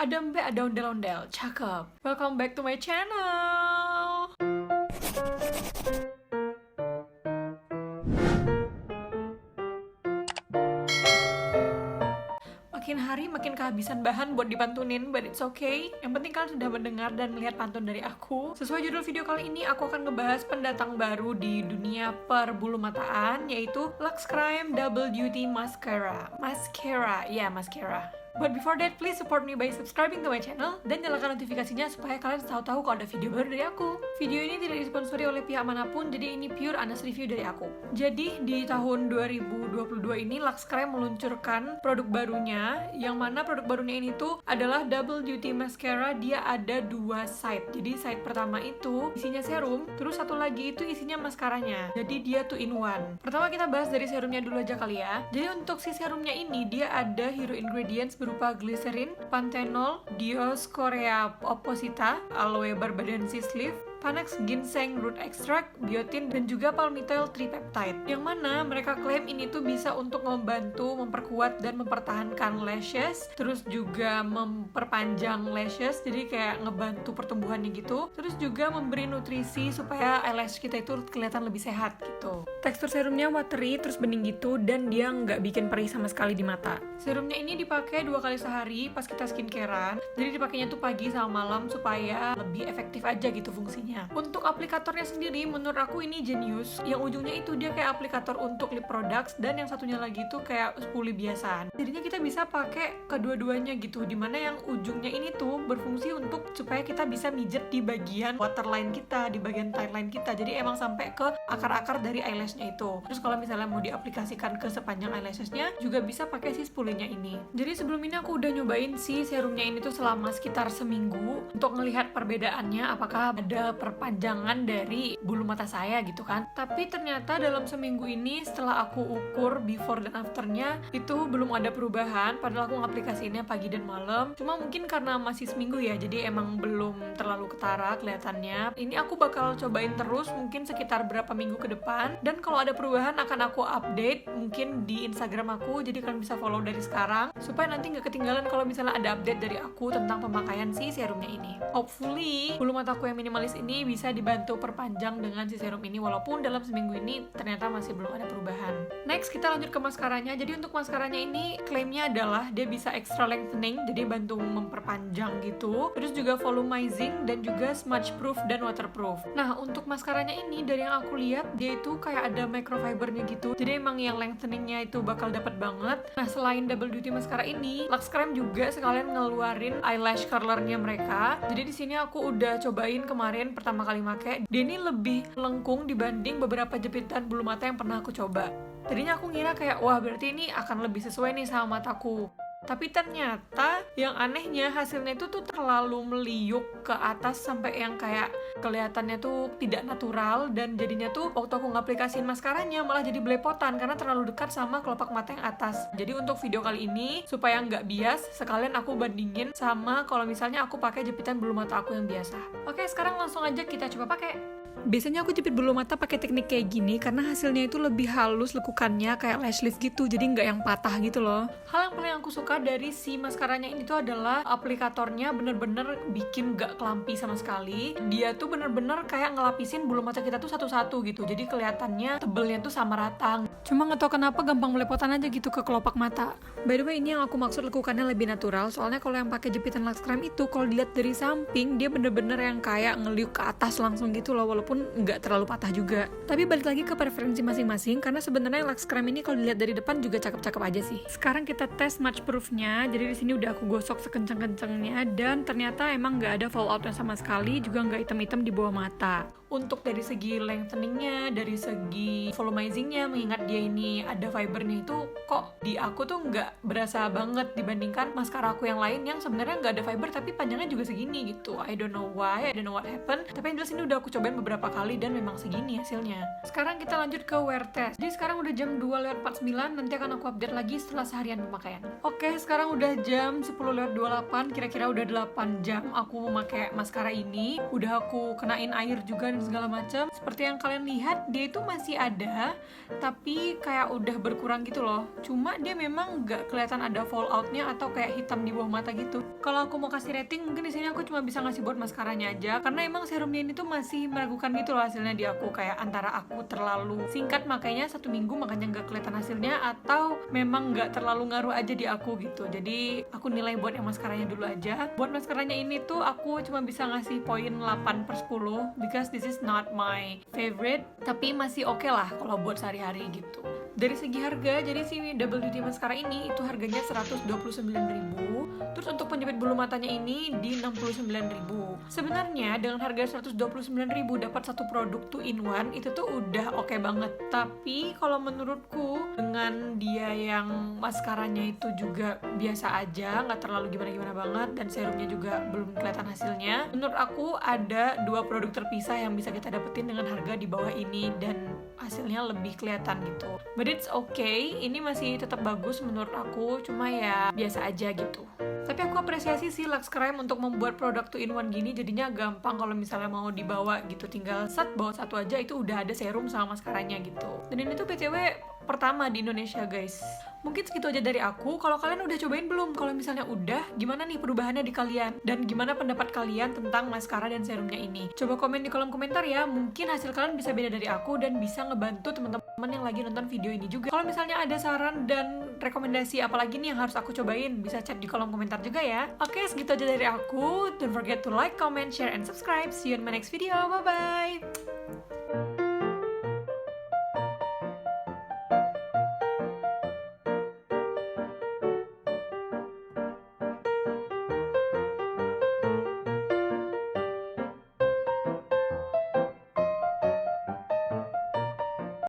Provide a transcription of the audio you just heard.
Ada mbak, ada ondel-ondel, cakep. Welcome back to my channel. Makin hari makin kehabisan bahan buat dipantunin, but it's okay. Yang penting kalian sudah mendengar dan melihat pantun dari aku. Sesuai judul video kali ini, aku akan ngebahas pendatang baru di dunia perbulu mataan, yaitu Lux Crime Double Duty Mascara. Mascara. But before that, please support me by subscribing to my channel dan nyalakan notifikasinya supaya kalian tahu kalau ada video baru dari aku. Video ini tidak disponsori oleh pihak manapun, jadi ini pure honest review dari aku. Jadi di tahun 2022 ini Lux Crime meluncurkan produk barunya, yang mana produk barunya ini tuh adalah Double Duty Mascara. Dia ada dua side. Jadi side pertama itu isinya serum, terus satu lagi itu isinya maskaranya. Jadi dia 2 in 1. Pertama kita bahas dari serumnya dulu aja kali ya. Jadi untuk si serumnya ini dia ada hero ingredients berupa glycerin, panthenol, Dioscorea opposita, aloe barbadensis leaf, Panax ginseng root extract, biotin, dan juga palmitoyl tripeptide. Yang mana mereka klaim ini tuh bisa untuk membantu, memperkuat, dan mempertahankan lashes, terus juga memperpanjang lashes, jadi kayak ngebantu pertumbuhannya gitu. Terus juga memberi nutrisi supaya eyelash kita itu kelihatan lebih sehat gitu. Tekstur serumnya watery, terus bening gitu, dan dia nggak bikin perih sama sekali di mata. Serumnya ini dipakai 2 kali sehari pas kita skincarean, jadi dipakainya tuh pagi sama malam supaya lebih efektif aja gitu fungsinya. Untuk aplikatornya sendiri, menurut aku ini jenius. Yang ujungnya itu dia kayak aplikator untuk lip products, dan yang satunya lagi tuh kayak spoolie biasa. Jadinya kita bisa pakai kedua-duanya gitu, dimana yang ujungnya ini tuh berfungsi untuk supaya kita bisa mijet di bagian waterline kita, di bagian timeline kita. Jadi emang sampai ke akar-akar dari eyelashnya itu. Terus kalau misalnya mau diaplikasikan ke sepanjang eyelashesnya, juga bisa pakai si spoolie-nya ini. Jadi sebelum ini aku udah nyobain si serumnya ini tuh selama sekitar seminggu untuk ngelihat perbedaannya, apakah ada perpanjangan dari bulu mata saya gitu kan. Tapi ternyata dalam seminggu ini setelah aku ukur before dan afternya itu belum ada perubahan, padahal aku ngaplikasiinnya pagi dan malam. Cuma mungkin karena masih seminggu ya, jadi emang belum terlalu ketara kelihatannya. Ini aku bakal cobain terus mungkin sekitar berapa minggu ke depan, dan kalau ada perubahan akan aku update mungkin di Instagram aku, jadi kalian bisa follow dari sekarang supaya nanti nggak ketinggalan kalau misalnya ada update dari aku tentang pemakaian si serumnya ini. Hopefully bulu mataku yang minimalis ini bisa dibantu perpanjang dengan si serum ini, walaupun dalam seminggu ini ternyata masih belum ada perubahan. Next kita lanjut ke maskaranya. Jadi untuk maskaranya ini klaimnya adalah dia bisa extra lengthening, jadi bantu memperpanjang gitu, terus juga volumizing, dan juga smudge proof dan waterproof. Nah untuk maskaranya ini dari yang aku lihat dia itu kayak ada microfibernya gitu, jadi emang yang lengtheningnya itu bakal dapat banget. Nah selain double duty mascara ini, Lux Crime juga sekalian ngeluarin eyelash curlernya mereka. Jadi di sini aku udah cobain kemarin pertama kali make, dia ini lebih lengkung dibanding beberapa jepitan bulu mata yang pernah aku coba. Tadinya aku ngira kayak, wah berarti ini akan lebih sesuai nih sama mataku. Tapi ternyata yang anehnya hasilnya itu tuh terlalu meliuk ke atas sampai yang kayak kelihatannya tuh tidak natural, dan jadinya tuh waktu aku ngaplikasiin maskaranya malah jadi belepotan karena terlalu dekat sama kelopak mata yang atas. Jadi untuk video kali ini supaya nggak bias, sekalian aku bandingin sama kalau misalnya aku pakai jepitan bulu mata aku yang biasa. Oke, sekarang langsung aja kita coba pakai. Biasanya aku jepit bulu mata pakai teknik kayak gini karena hasilnya itu lebih halus lekukannya kayak lash lift gitu, jadi nggak yang patah gitu loh. Hal yang paling aku suka dari si maskaranya ini tuh adalah aplikatornya bener-bener bikin nggak kelampi sama sekali. Dia tuh bener-bener kayak ngelapisin bulu mata kita tuh satu-satu gitu, jadi kelihatannya tebelnya tuh sama rata. Cuma nggak tahu kenapa gampang melepotan aja gitu ke kelopak mata. By the way, ini yang aku maksud lekukannya lebih natural, soalnya kalau yang pakai jepitan Lux Crime itu kalau dilihat dari samping dia bener-bener yang kayak ngeliuk ke atas langsung gitu loh, walaupun nggak terlalu patah juga. Tapi balik lagi ke preferensi masing-masing, karena sebenarnya Lux Crime ini kalau dilihat dari depan juga cakep-cakep aja sih. Sekarang kita tes smudge proofnya. Jadi di sini udah aku gosok sekenceng-kencengnya, dan ternyata emang nggak ada falloutnya sama sekali, juga nggak hitam-hitam di bawah mata. Untuk dari segi lengtheningnya, dari segi volumizingnya, mengingat dia ini ada fibernya, itu kok di aku tuh nggak berasa banget dibandingkan maskara aku yang lain yang sebenarnya nggak ada fiber tapi panjangnya juga segini gitu. I don't know why, I don't know what happened. Tapi yang jelas ini udah aku cobain beberapa kali dan memang segini hasilnya. Sekarang kita lanjut ke wear test. Jadi sekarang udah jam 2:49, nanti akan aku update lagi setelah seharian pemakaian. Oke, sekarang udah jam 10:28, kira-kira udah 8 jam aku memakai maskara ini. Udah aku kenain air juga dan segala macam. Seperti yang kalian lihat, dia itu masih ada, tapi kayak udah berkurang gitu loh. Cuma dia memang nggak kelihatan ada falloutnya atau kayak hitam di bawah mata gitu. Kalau aku mau kasih rating, mungkin di sini aku cuma bisa ngasih buat maskaranya aja, karena emang serumnya ini tuh masih meragukan gitu loh hasilnya di aku. Kayak antara aku terlalu singkat makanya 1 minggu makanya nggak kelihatan hasilnya, atau memang nggak terlalu ngaruh aja di aku gitu. Jadi aku nilai buat yang maskaranya dulu aja. Buat maskaranya ini tuh aku cuma bisa ngasih poin 8/10 because this is not my favorite, tapi masih oke lah kalau buat sehari-hari gitu. Dari segi harga, jadi si Double Duty Mascara ini itu harganya 129.000. Terus untuk penjepit bulu matanya ini di 69.000. Sebenarnya dengan harga 129.000 dapat satu produk 2 in 1 itu tuh udah oke banget. Tapi kalau menurutku dengan dia yang maskaranya itu juga biasa aja, nggak terlalu gimana-gimana banget, dan serumnya juga belum kelihatan hasilnya. Menurut aku ada 2 produk terpisah yang bisa kita dapetin dengan harga di bawah ini dan hasilnya lebih kelihatan gitu. But it's okay, ini masih tetap bagus menurut aku, cuma ya biasa aja gitu. Tapi aku apresiasi sih Lux Crime untuk membuat produk 2 in 1 gini, jadinya gampang kalau misalnya mau dibawa gitu, tinggal bawa satu aja itu udah ada serum sama maskaranya gitu. Dan ini tuh BTW pertama di Indonesia guys. Mungkin segitu aja dari aku. Kalau kalian udah cobain belum? Kalau misalnya udah, gimana nih perubahannya di kalian? Dan gimana pendapat kalian tentang maskara dan serumnya ini? Coba komen di kolom komentar ya. Mungkin hasil kalian bisa beda dari aku dan bisa ngebantu teman-teman yang lagi nonton video ini juga. Kalau misalnya ada saran dan rekomendasi apalagi nih yang harus aku cobain, bisa chat di kolom komentar juga ya. Oke, segitu aja dari aku. Don't forget to like, comment, share, and subscribe. See you in my next video. Bye-bye!